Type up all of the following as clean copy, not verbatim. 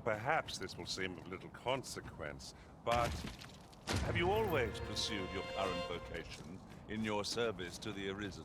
Perhaps this will seem of little consequence, but have you always pursued your current vocation in your service to the Arisen?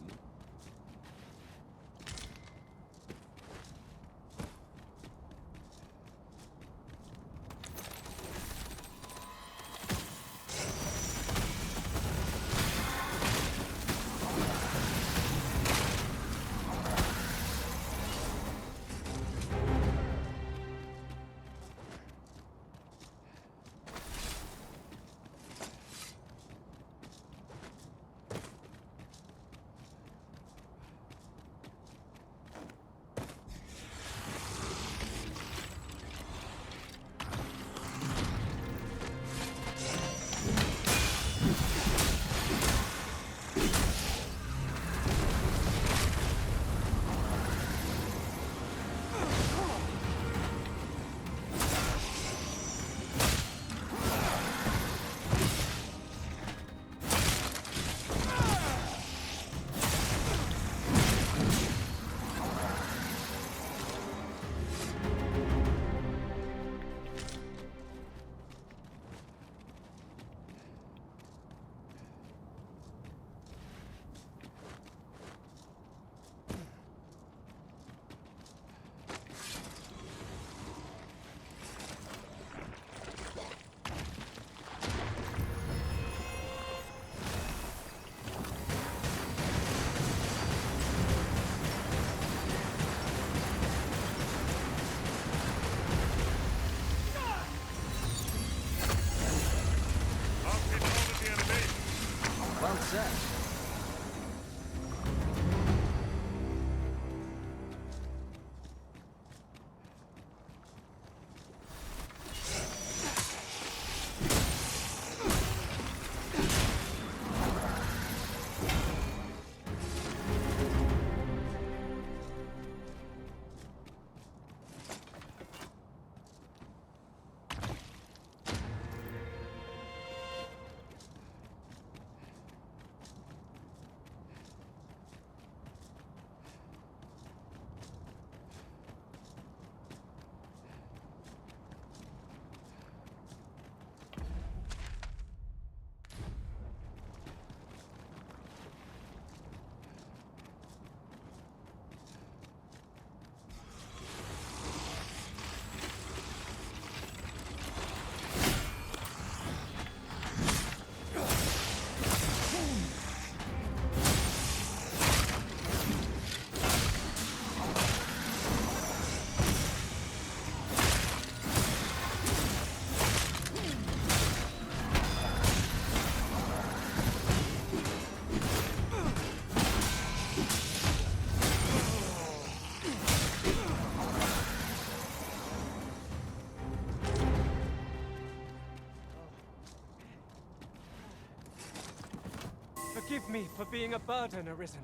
Forgive me for being a burden, Arisen.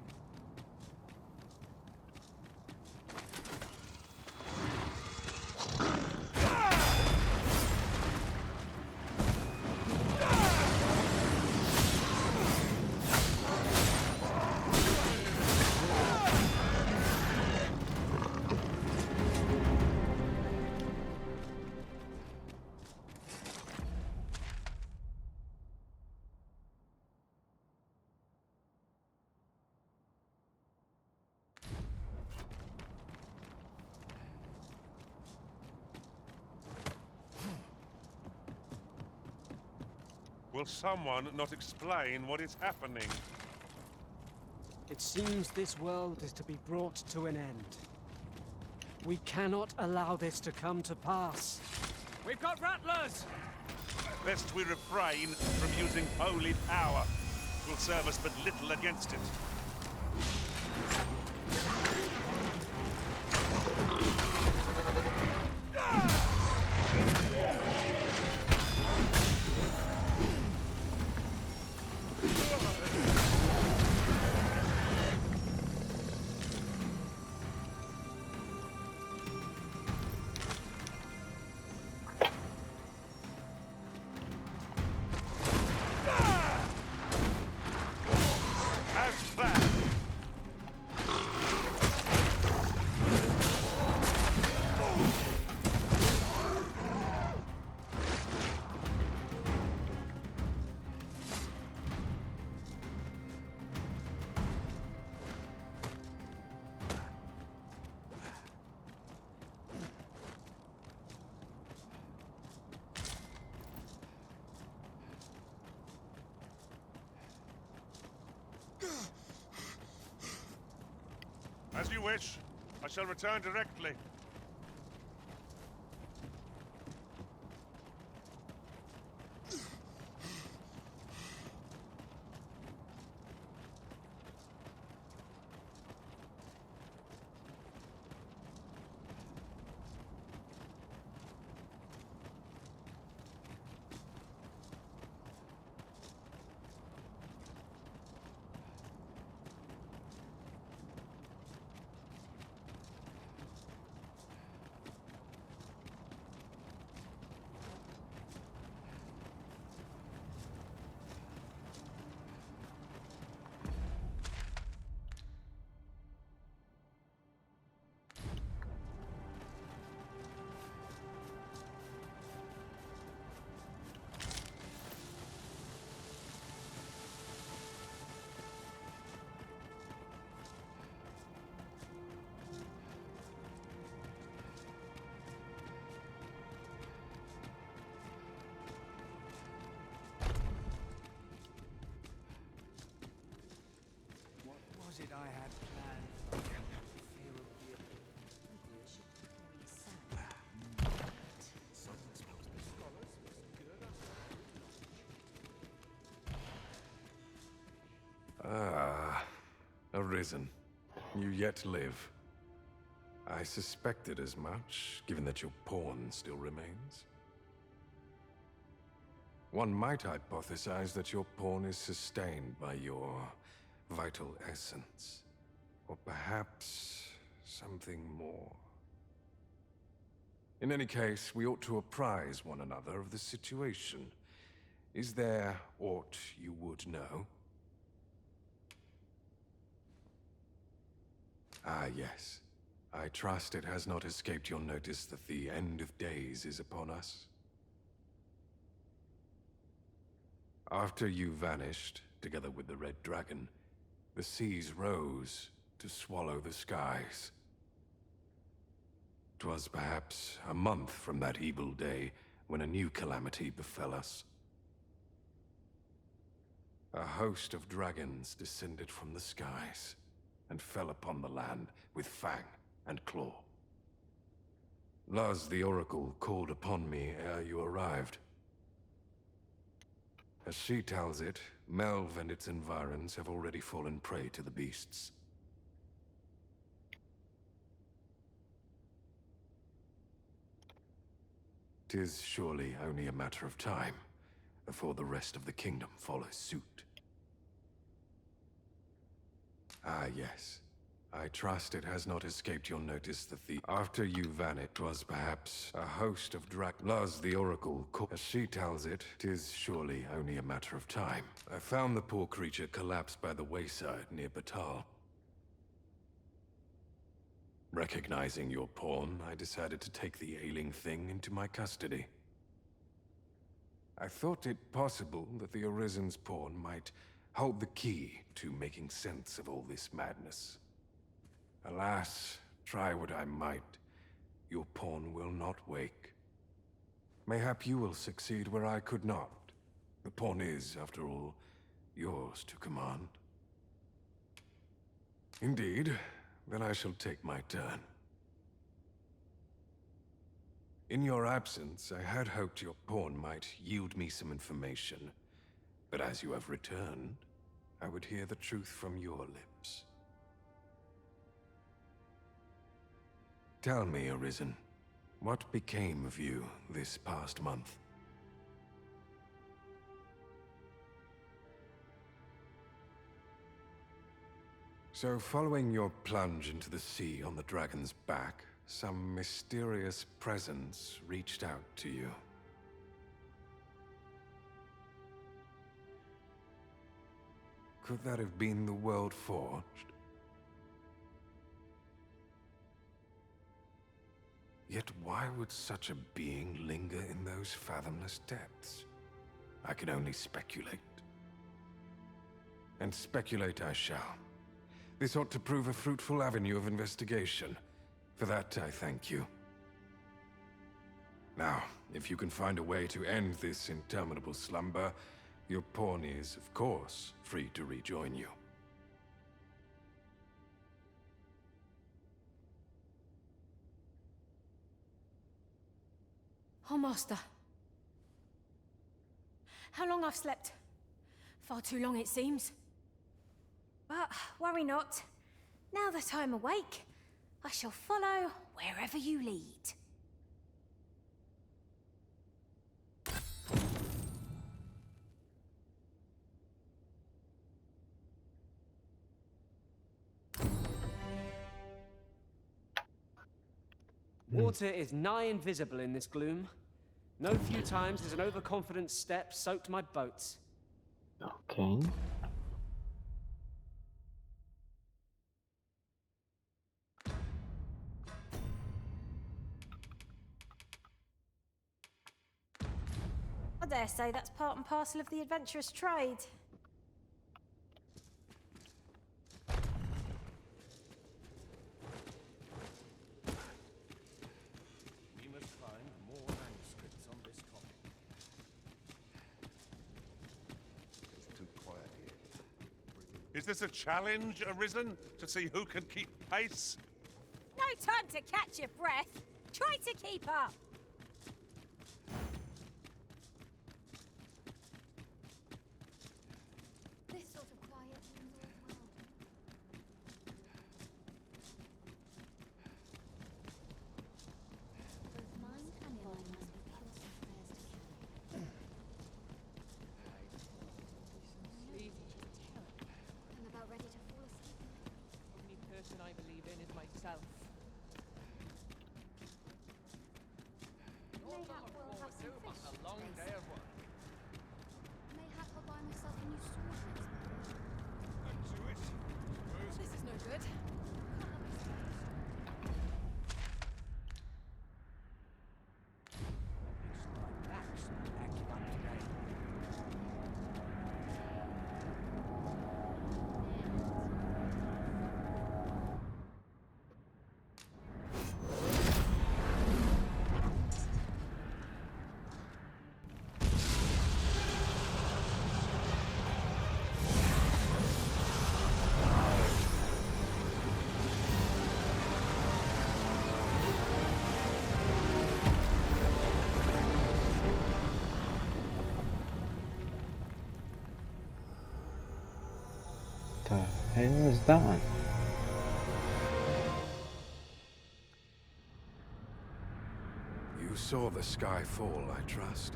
Will someone not explain what is happening? It seems this world is to be brought to an end. We cannot allow this to come to pass. We've got rattlers! Best we refrain from using holy power. It will serve us but little against it. As planned. As you wish. I shall return directly. Was it I had planned? Ah, Arisen. You yet live. I suspected as much, given that your pawn still remains. One might hypothesize that your pawn is sustained by your vital essence. Or perhaps something more. In any case, we ought to apprise one another of the situation. Is there aught you would know? Ah, yes. I trust it has not escaped your notice that the end of days is upon us. After you vanished, together with the Red Dragon, the seas rose to swallow the skies. 'Twas perhaps a month from that evil day when a new calamity befell us. A host of dragons descended from the skies and fell upon the land with fang and claw. Luz the Oracle called upon me ere you arrived. As she tells it, Melve and its environs have already fallen prey to the beasts. "'Tis surely only a matter of time before the rest of the kingdom follows suit. Ah, yes. I trust it has not escaped your notice that after you vanished was perhaps a host of Luz the Oracle, as she tells it, 'tis surely only a matter of time. I found the poor creature collapsed by the wayside near Batal. Recognizing your pawn, I decided to take the ailing thing into my custody. I thought it possible that the Arisen's pawn might hold the key to making sense of all this madness. Alas, try what I might, your pawn will not wake. Mayhap you will succeed where I could not. The pawn is, after all, yours to command. Indeed, then I shall take my turn. In your absence, I had hoped your pawn might yield me some information, but as you have returned, I would hear the truth from your lips. Tell me, Arisen, what became of you this past month? So, following your plunge into the sea on the dragon's back, some mysterious presence reached out to you. Could that have been the World Forged? Yet why would such a being linger in those fathomless depths? I can only speculate. And speculate I shall. This ought to prove a fruitful avenue of investigation. For that, I thank you. Now, if you can find a way to end this interminable slumber, your pawn is, of course, free to rejoin you. Oh, Master. How long I've slept? Far too long, it seems. But worry not. Now that I'm awake, I shall follow wherever you lead. Water is nigh invisible in this gloom. No few times has an overconfident step soaked my boats. Okay. I dare say that's part and parcel of the adventurous trade. We must find more manuscripts on this topic. It's too quiet here. Is this a challenge arisen to see who can keep pace? No time to catch your breath. Try to keep up. This sort of quiet means all well. Both mind and body must be pure prayers to carry. I'm about ready to fall asleep. Only person I believe in is myself. Mayhap we'll have some fish. A long day of work. Mayhap I'll buy myself a new sword next month. This is no good. That's acting up today. The hell is that? You saw the sky fall, I trust.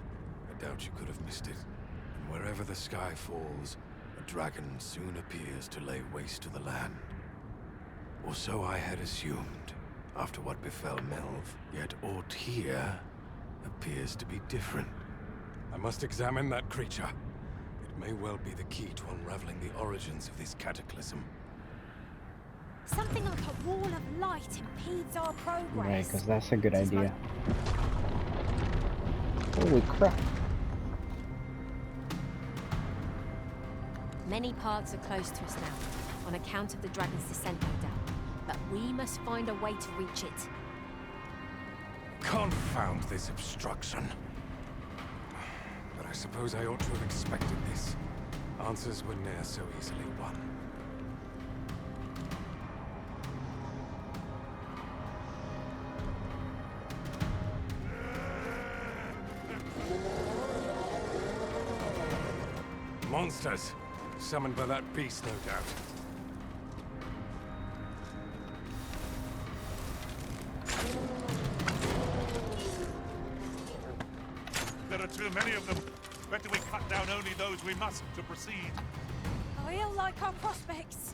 I doubt you could have missed it. And wherever the sky falls, a dragon soon appears to lay waste to the land. Or so I had assumed, after what befell Melv. Yet aught here appears to be different. I must examine that creature. It may well be the key to unraveling the origins of this cataclysm. Something like a wall of light impedes our progress. Right, because that's a good This is idea. Holy crap. Many paths are closed to us now, on account of the dragon's descent, no doubt. But we must find a way to reach it. Confound this obstruction. But I suppose I ought to have expected this. Answers were ne'er so easily won. Monsters! Summoned by that beast, no doubt. There are too many of them. Better we cut down only those we must to proceed. I ill like our prospects.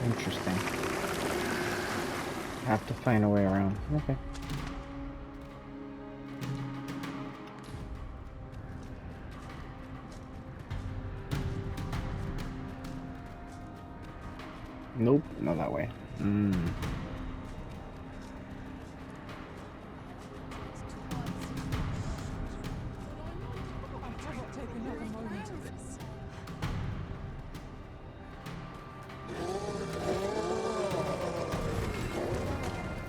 Interesting. Have to find a way around. Okay. Nope, not that way.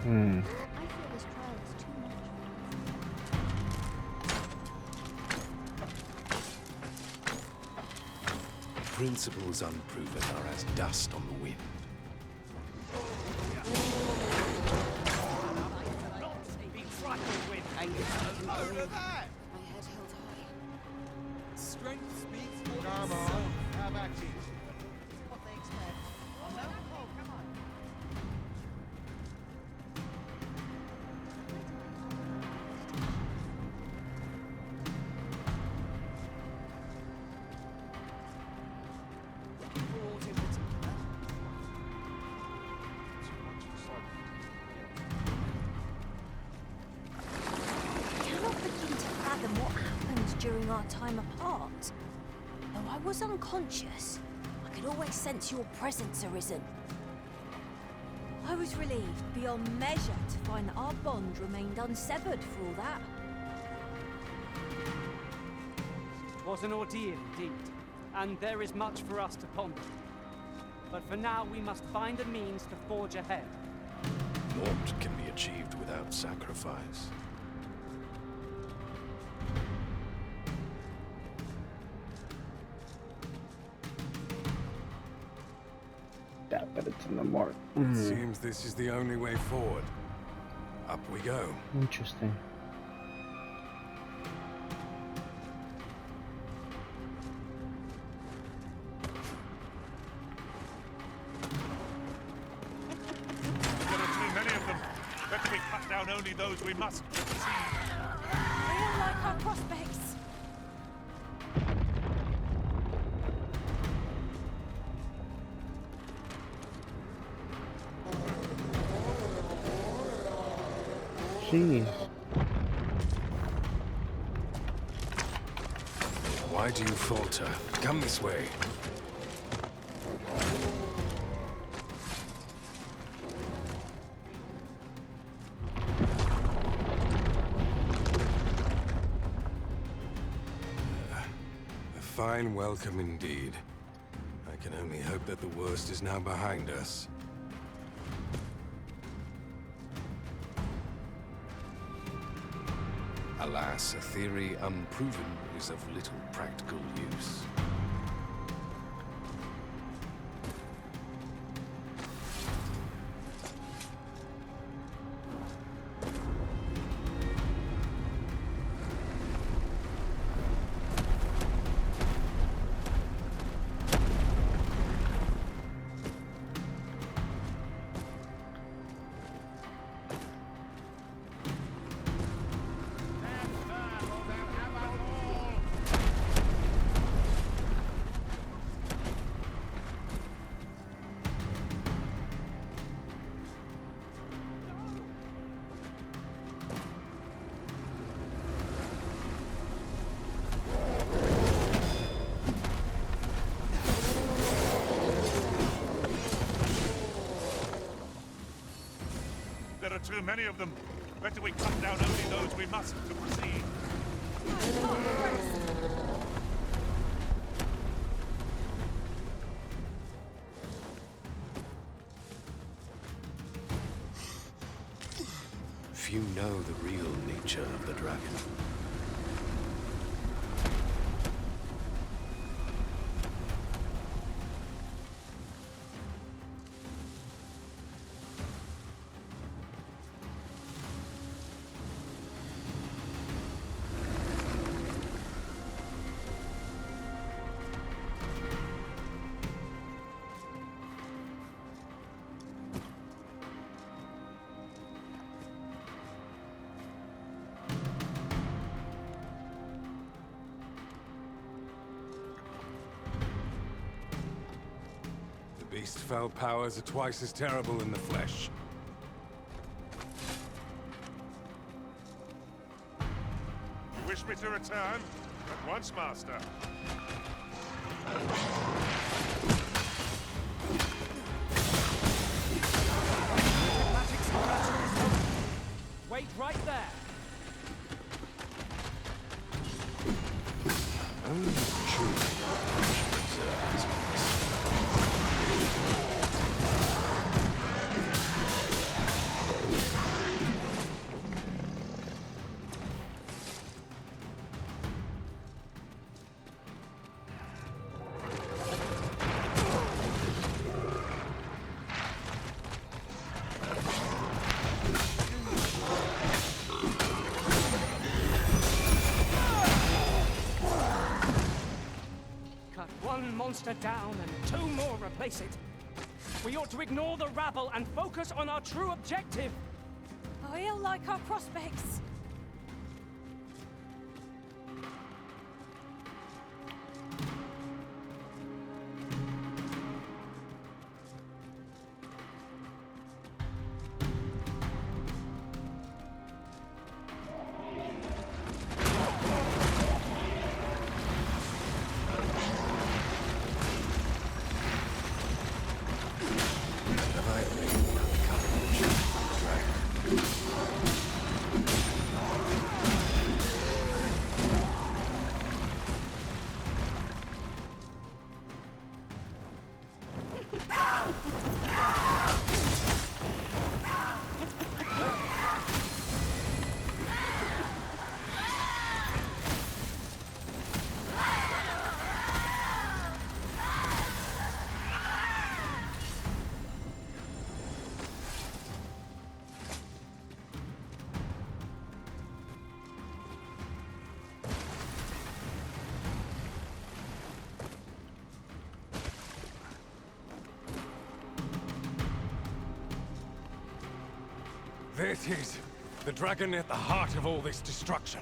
I feel this trial is principles unproven are as dust on the wind. My head held high. Strength speaks for Come on, have at it. What they expect. Oh, no, Cole, come on. I cannot begin to fathom what happened during our time apart. Though I was unconscious, I could always sense your presence, Arisen. I was relieved beyond measure to find that our bond remained unsevered for all that. It was an ordeal indeed, and there is much for us to ponder. But for now, we must find a means to forge ahead. Naught can be achieved without sacrifice. That, but it's in the mark. It seems this is the only way forward. Up we go. Interesting. There are too many of them. Better we cut down only those we must succeed. I don't like our prospects. Jeez. Why do you falter? Come this way. A fine welcome indeed. I can only hope that the worst is now behind us. Alas, a theory unproven is of little practical use. There are too many of them. Better we cut down only those we must to proceed. Few know the real nature of the dragon. Beast's fell powers are twice as terrible in the flesh. You wish me to return? At once, Master. Wait right there. Only true should observe his voice. monster down and 2 more replace it. We ought to ignore the rabble and focus on our true objective. I ill like our prospects. This is the dragon at the heart of all this destruction.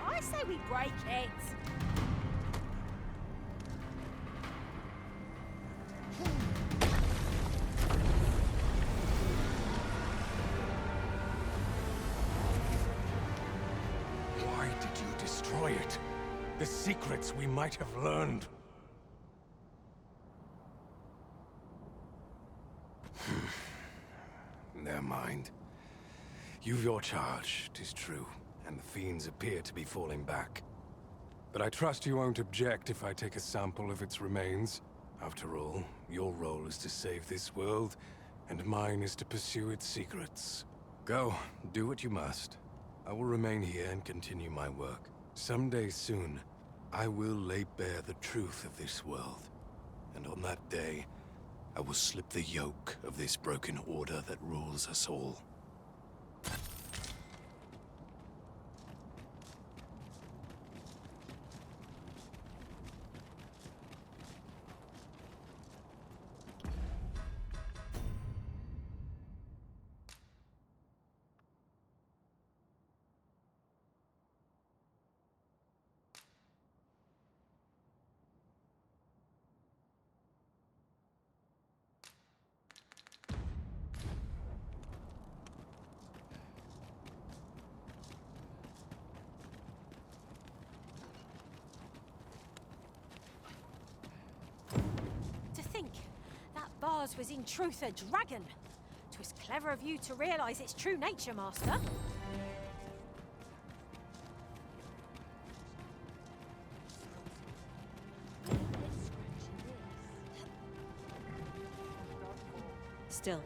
I say we break it. Why did you destroy it? The secrets we might have learned. Never mind. You've your charge, 'tis true, and the fiends appear to be falling back. But I trust you won't object if I take a sample of its remains. After all, your role is to save this world, and mine is to pursue its secrets. Go, do what you must. I will remain here and continue my work. Someday soon, I will lay bare the truth of this world. And on that day, I will slip the yoke of this broken order that rules us all. Bars was in truth a dragon. 'Twas clever of you to realize its true nature, Master. Still.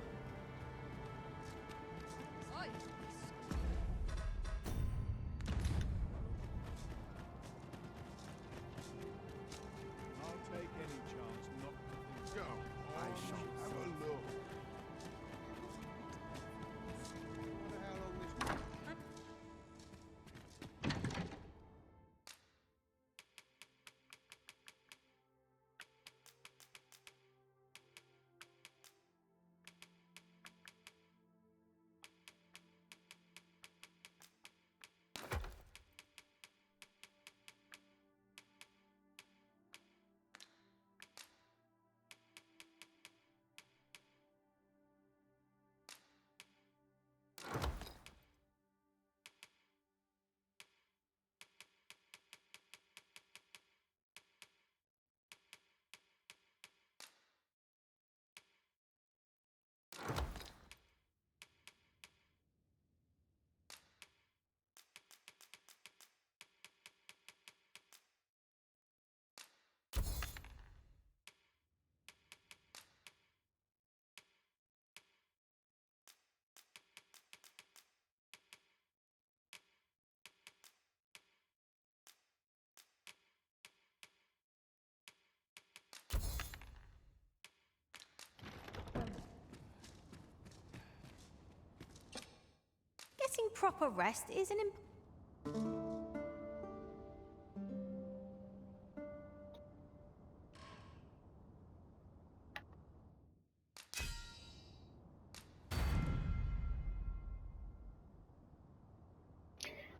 getting proper rest is an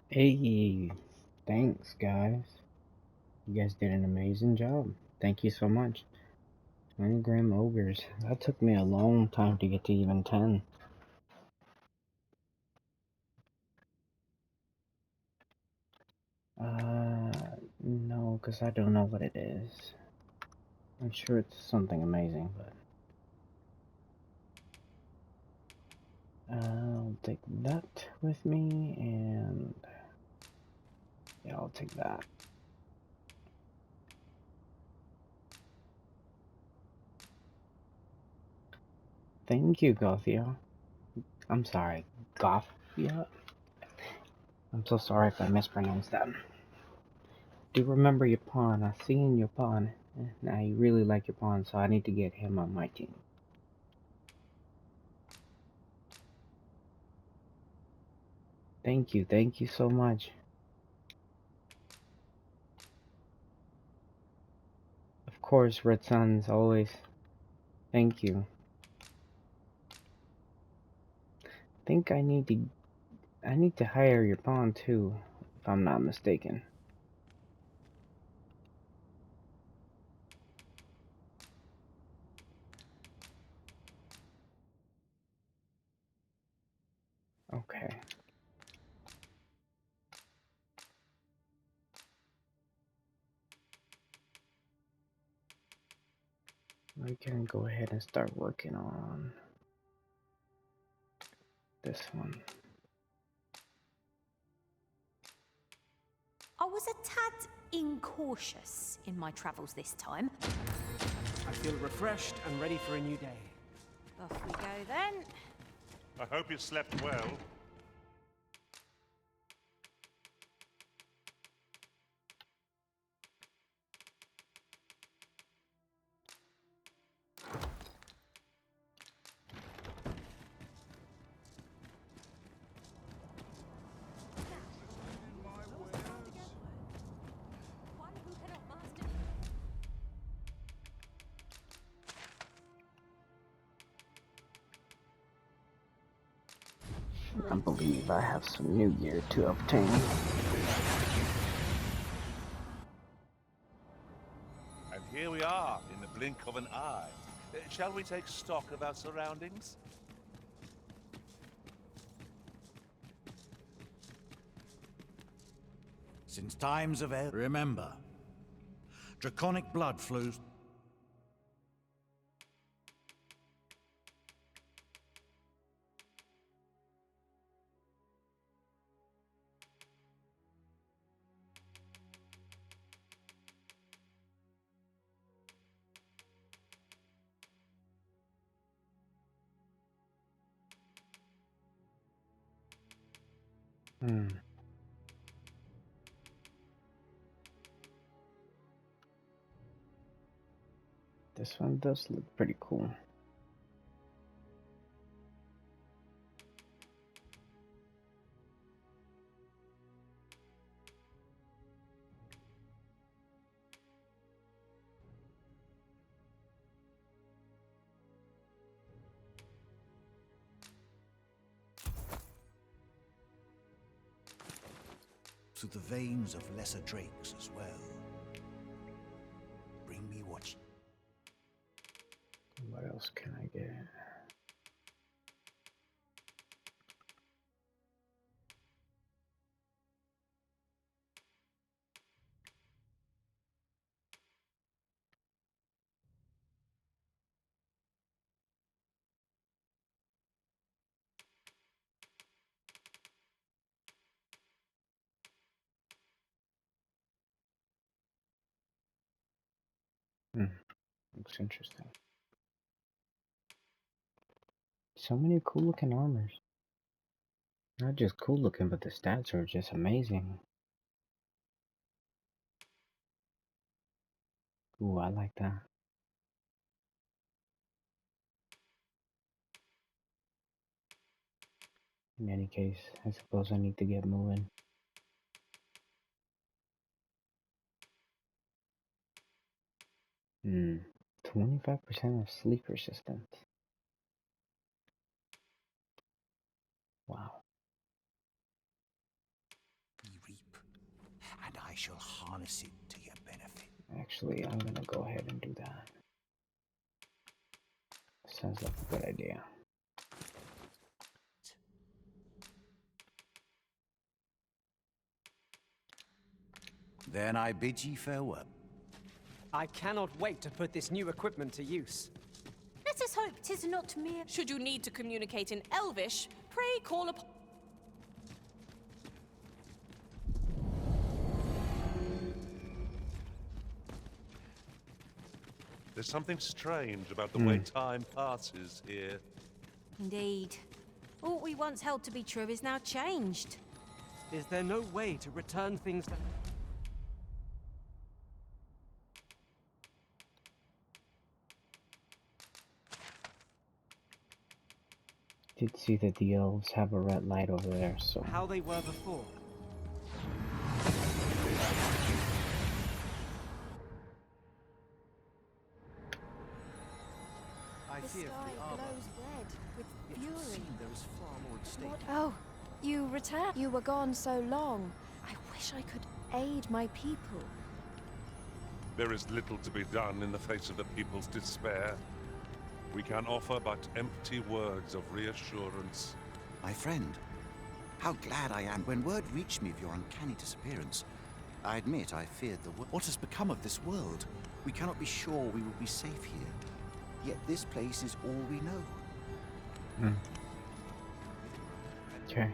Hey, thanks, guys. You guys did an amazing job. Thank you so much. 20 gram ogres. That took me a long time to get to even 10. No, because I don't know what it is. I'm sure it's something amazing, but... I'll take that with me, and... yeah, I'll take that. Thank you, Gothia. I'm sorry, Gothia? I'm so sorry if I mispronounced that. Do remember your pawn. I see in your pawn. Now you really like your pawn, so I need to get him on my team. Thank you so much. Of course, Red Suns, always. Thank you. I think I need to hire your pawn too, if I'm not mistaken. Okay. We can go ahead and start working on this one. I was a tad incautious in my travels this time. I feel refreshed and ready for a new day. Off we go then. I hope you slept well. I believe I have some new gear to obtain. And here we are, in the blink of an eye. Shall we take stock of our surroundings? Since times of eld, remember, Draconic blood flows. This one does look pretty cool. To the veins of lesser drakes as well. Bring me what. What else can I get? Looks interesting. So many cool looking armors. Not just cool looking, but the stats are just amazing. Ooh, I like that. In any case, I suppose I need to get moving. Hmm. 25% of sleep resistance. Wow. We reap, and I shall harness it to your benefit. Actually, I'm gonna go ahead and do that. Sounds like a good idea. Then I bid ye farewell. I cannot wait to put this new equipment to use. Let us hope 'tis not mere. Should you need to communicate in Elvish, pray call upon... There's something strange about the way time passes here. Indeed. All we once held to be true is now changed. Is there no way to return things that... Did see that the elves have a red light over there, so how they were before? I The fear sky for the Arbor. glows red with It would fury. seem there is far more at stake. Oh, you returned. You were gone so long. I wish I could aid my people. There is little to be done in the face of the people's despair. We can offer but empty words of reassurance. My friend, how glad I am when word reached me of your uncanny disappearance. I admit I feared the world. What has become of this world? We cannot be sure we will be safe here. Yet this place is all we know. okay.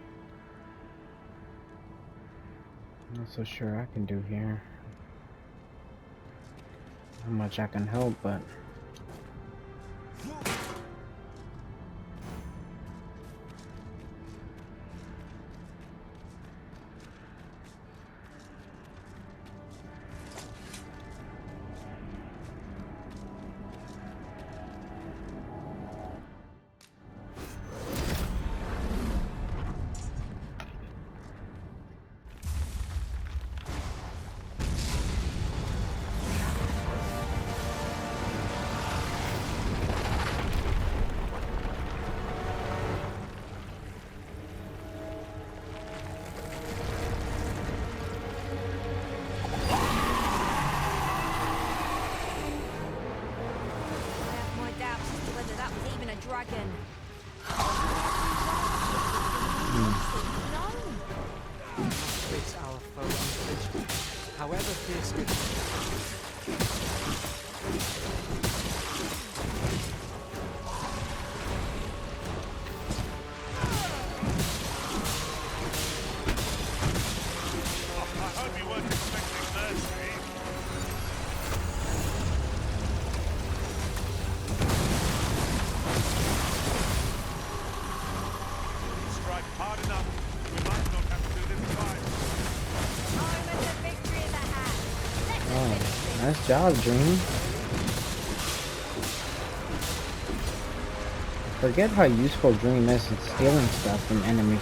I'm not so sure I can do here. How much I can help, but Dragon. It's our foe unflinching, however fierce. I hope you weren't expecting mercy. Strike hard enough. We might not have to do this twice. Moment of victory in the hand. Let's oh, finish this. nice job, Dream. Forget how useful Dream is in stealing stuff from enemies.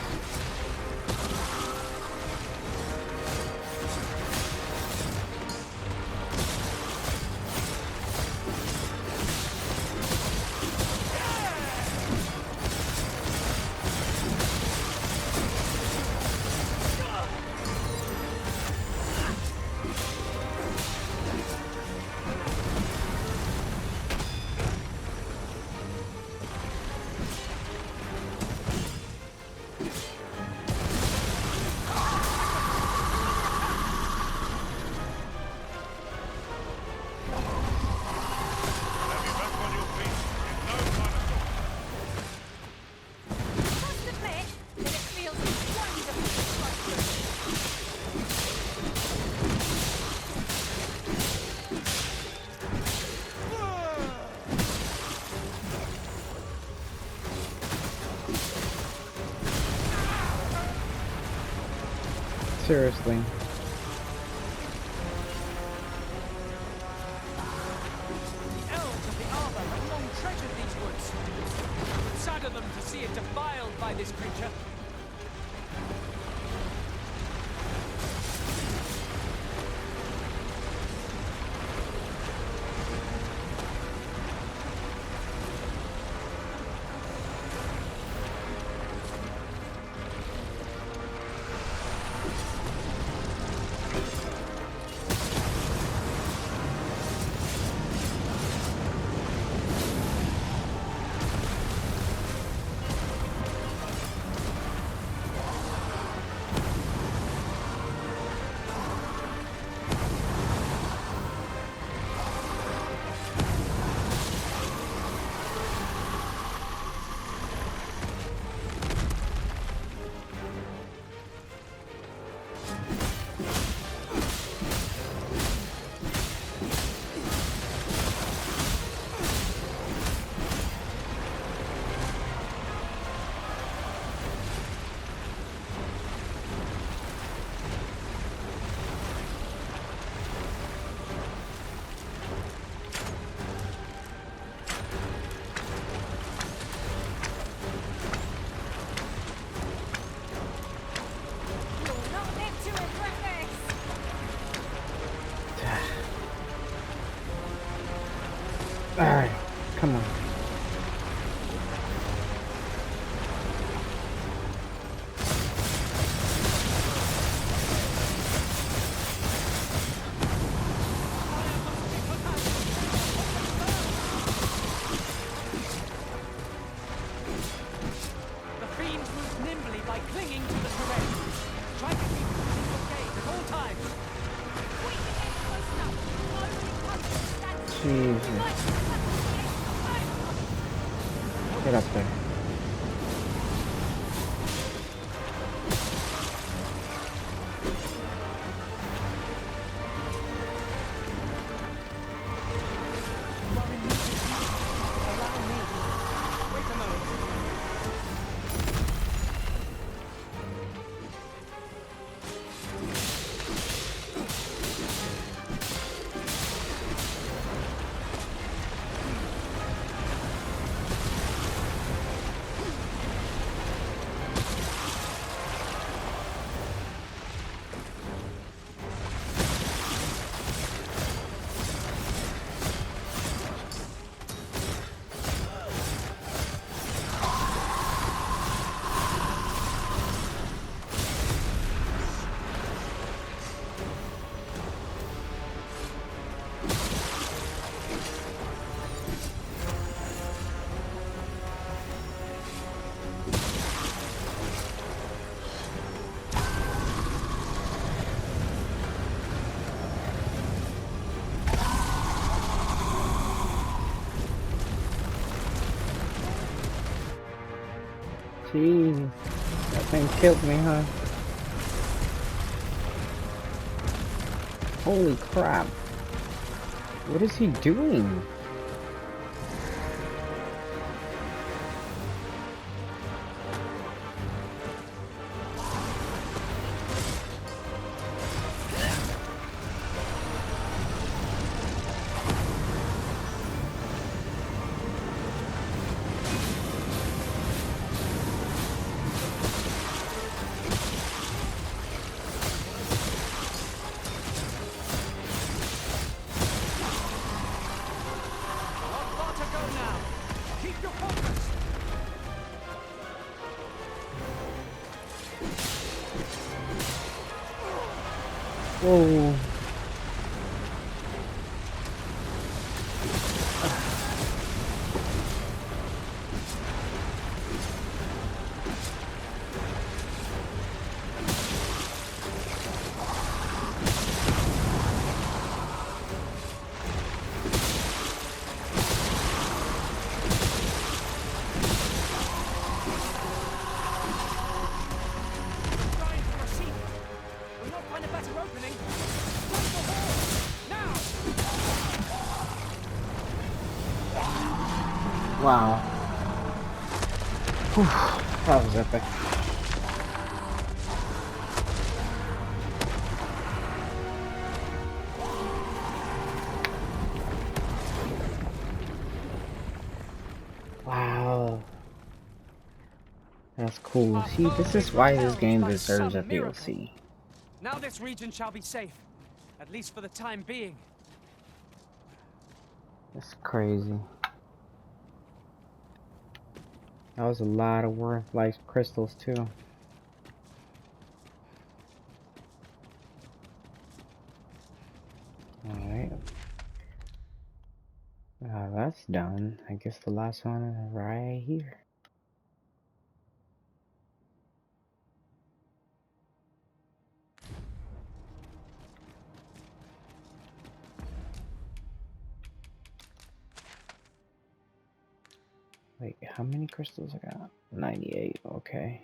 Have you back on your feet? In no time at all. Must admit that it feels wonderful to strike through. Seriously. The elves of the Arbor have long treasured these woods. It would sadden them to see it defiled by this creature. Jesus. Get up there. Jeez, that thing killed me, huh? Holy crap. What is he doing? Whoa. Wow. Whew, that was epic. Wow. That's cool. See, this is why this game deserves a DLC. Now this region shall be safe, at least for the time being. That's crazy. That was a lot of Wyrmlife crystals too. Alright. That's done. I guess the last one is right here. Wait, how many crystals I got? 98, okay.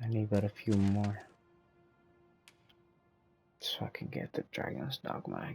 I need but a few more. So I can get the Dragon's Dogma.